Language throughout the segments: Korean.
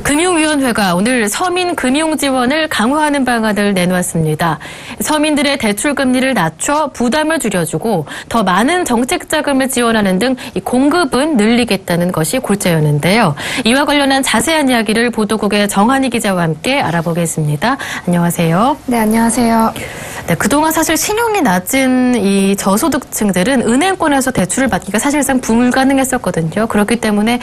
금융위원회가 오늘 서민 금융 지원을 강화하는 방안을 내놓았습니다. 서민들의 대출 금리를 낮춰 부담을 줄여주고 더 많은 정책 자금을 지원하는 등 공급은 늘리겠다는 것이 골자였는데요. 이와 관련한 자세한 이야기를 보도국의 정한희 기자와 함께 알아보겠습니다. 안녕하세요. 네, 안녕하세요. 네, 그동안 사실 신용이 낮은 이 저소득층들은 은행권에서 대출을 받기가 사실상 불가능했었거든요. 그렇기 때문에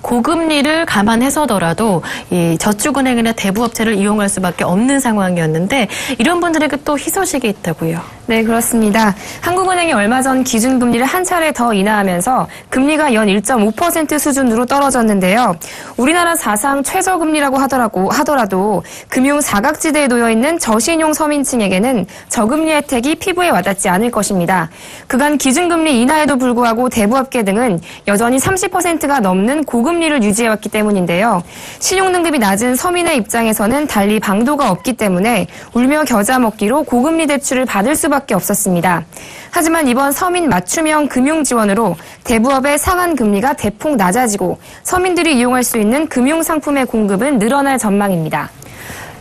고금리를 감안해서더라도 이 저축은행이나 대부업체를 이용할 수밖에 없는 상황이었는데 이런 분들에게 또 희소식이 있다고요. 네, 그렇습니다. 한국은행이 얼마 전 기준금리를 한 차례 더 인하하면서 금리가 연 1.5% 수준으로 떨어졌는데요. 우리나라 사상 최저금리라고 하더라도 금융 사각지대에 놓여있는 저신용 서민층에게는 저금리 혜택이 피부에 와닿지 않을 것입니다. 그간 기준금리 인하에도 불구하고 대부업계 등은 여전히 30%가 넘는 고금리를 유지해왔기 때문인데요. 신용등급이 낮은 서민의 입장에서는 달리 방도가 없기 때문에 울며 겨자 먹기로 고금리 대출을 받을 수밖에 없었습니다. 하지만 이번 서민 맞춤형 금융 지원으로 대부업의 상한 금리가 대폭 낮아지고 서민들이 이용할 수 있는 금융 상품의 공급은 늘어날 전망입니다.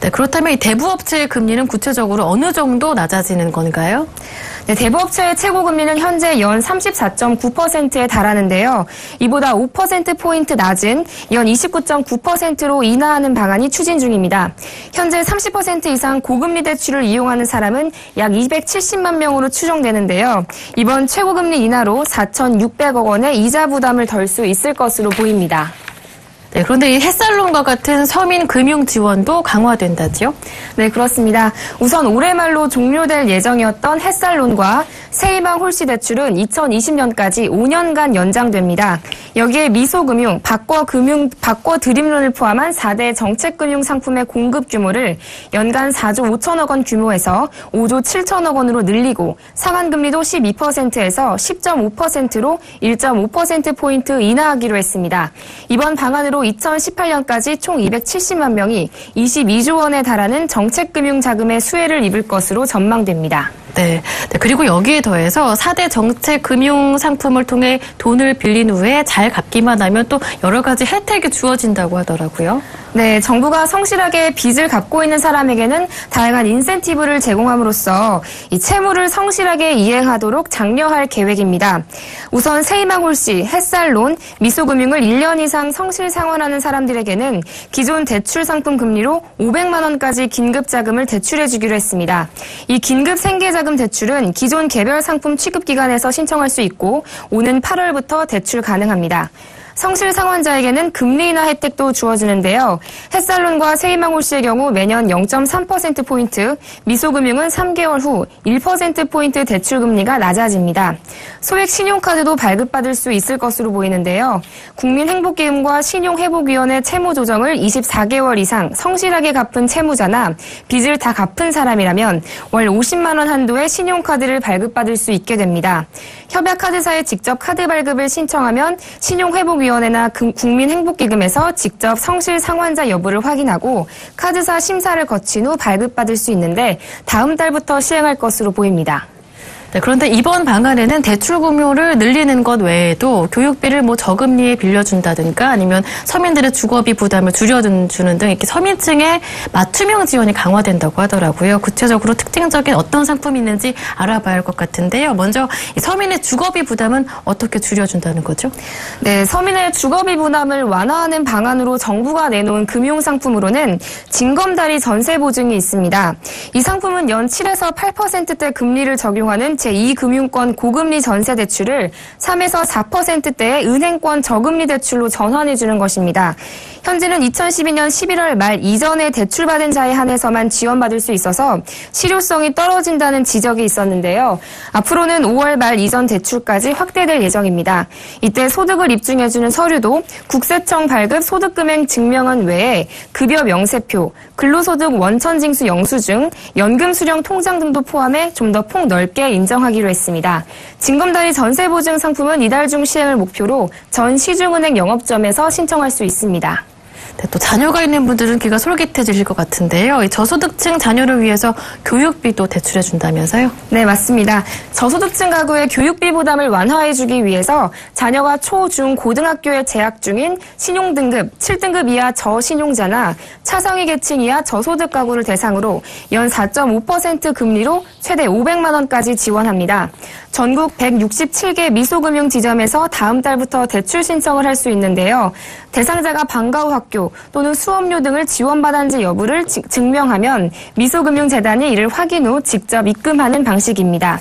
네, 그렇다면 이 대부업체의 금리는 구체적으로 어느 정도 낮아지는 건가요? 네, 대부업체의 최고금리는 현재 연 34.9%에 달하는데요. 이보다 5%포인트 낮은 연 29.9%로 인하하는 방안이 추진 중입니다. 현재 30% 이상 고금리 대출을 이용하는 사람은 약 270만 명으로 추정되는데요. 이번 최고금리 인하로 4,600억 원의 이자 부담을 덜 수 있을 것으로 보입니다. 네, 그런데 이 햇살론과 같은 서민 금융 지원도 강화된다지요? 네, 그렇습니다. 우선 올해 말로 종료될 예정이었던 햇살론과 새희망 홀씨 대출은 2020년까지 5년간 연장됩니다. 여기에 미소금융, 바꿔 드림론을 포함한 4대 정책금융 상품의 공급 규모를 연간 4조 5천억 원 규모에서 5조 7천억 원으로 늘리고 상한금리도 12%에서 10.5%로 1.5%포인트 인하하기로 했습니다. 이번 방안으로 2018년까지 총 270만 명이 22조 원에 달하는 정책금융 자금의 수혜를 입을 것으로 전망됩니다. 네. 그리고 여기에 더해서 4대 정책 금융 상품을 통해 돈을 빌린 후에 잘 갚기만 하면 또 여러 가지 혜택이 주어진다고 하더라고요. 네, 정부가 성실하게 빚을 갚고 있는 사람에게는 다양한 인센티브를 제공함으로써 이 채무를 성실하게 이행하도록 장려할 계획입니다. 우선 새희망 홀씨, 햇살론, 미소금융을 1년 이상 성실 상환하는 사람들에게는 기존 대출 상품 금리로 500만 원까지 긴급 자금을 대출해 주기로 했습니다. 이 긴급 생계자금 대출은 기존 개별 상품 취급 기관에서 신청할 수 있고 오는 8월부터 대출 가능합니다. 성실 상환자에게는 금리 인하 혜택도 주어지는데요. 햇살론과 새희망 홀씨의 경우 매년 0.3%포인트, 미소금융은 3개월 후 1%포인트 대출금리가 낮아집니다. 소액 신용카드도 발급받을 수 있을 것으로 보이는데요. 국민행복기금과 신용회복위원회 채무 조정을 24개월 이상 성실하게 갚은 채무자나 빚을 다 갚은 사람이라면 월 50만 원 한도의 신용카드를 발급받을 수 있게 됩니다. 협약카드사에 직접 카드 발급을 신청하면 신용회복위원회나 국민행복기금에서 직접 성실 상환자 여부를 확인하고 카드사 심사를 거친 후 발급받을 수 있는데 다음 달부터 시행할 것으로 보입니다. 네, 그런데 이번 방안에는 대출 금융을 늘리는 것 외에도 교육비를 저금리에 빌려준다든가 아니면 서민들의 주거비 부담을 줄여주는 등 이렇게 서민층의 맞춤형 지원이 강화된다고 하더라고요. 구체적으로 특징적인 어떤 상품이 있는지 알아봐야 할 것 같은데요. 먼저 이 서민의 주거비 부담은 어떻게 줄여준다는 거죠? 네, 서민의 주거비 부담을 완화하는 방안으로 정부가 내놓은 금융상품으로는 징검다리 전세보증이 있습니다. 이 상품은 연 7에서 8%대 금리를 적용하는 제2금융권 고금리 전세 대출을 3에서 4%대의 은행권 저금리 대출로 전환해주는 것입니다. 현재는 2012년 11월 말 이전에 대출받은 자에 한해서만 지원받을 수 있어서 실효성이 떨어진다는 지적이 있었는데요. 앞으로는 5월 말 이전 대출까지 확대될 예정입니다. 이때 소득을 입증해주는 서류도 국세청 발급 소득금액 증명원 외에 급여 명세표, 근로소득 원천징수 영수증, 연금 수령 통장 등도 포함해 좀 더 폭넓게 인정하기로 했습니다. 징검다리 전세보증 상품은 이달 중 시행을 목표로 전 시중은행 영업점에서 신청할 수 있습니다. 네, 또 자녀가 있는 분들은 귀가 솔깃해지실 것 같은데요. 이 저소득층 자녀를 위해서 교육비도 대출해준다면서요? 네, 맞습니다. 저소득층 가구의 교육비 부담을 완화해주기 위해서 자녀가 초, 중, 고등학교에 재학 중인 신용등급 7등급 이하 저신용자나 차상위 계층 이하 저소득 가구를 대상으로 연 4.5% 금리로 최대 500만 원까지 지원합니다. 전국 167개 미소금융 지점에서 다음 달부터 대출 신청을 할 수 있는데요. 대상자가 방과 후 학교 또는 수업료 등을 지원받았는지 여부를 증명하면 미소금융재단이 이를 확인 후 직접 입금하는 방식입니다.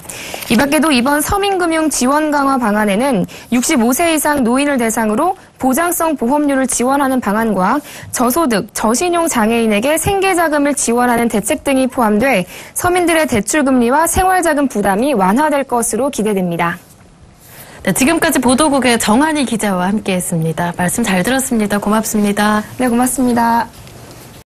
이 밖에도 이번 서민금융 지원 강화 방안에는 65세 이상 노인을 대상으로 보장성 보험료를 지원하는 방안과 저소득, 저신용 장애인에게 생계자금을 지원하는 대책 등이 포함돼 서민들의 대출금리와 생활자금 부담이 완화될 것으로 기대됩니다. 네, 지금까지 보도국의 정한희 기자와 함께했습니다. 말씀 잘 들었습니다. 고맙습니다. 네, 고맙습니다.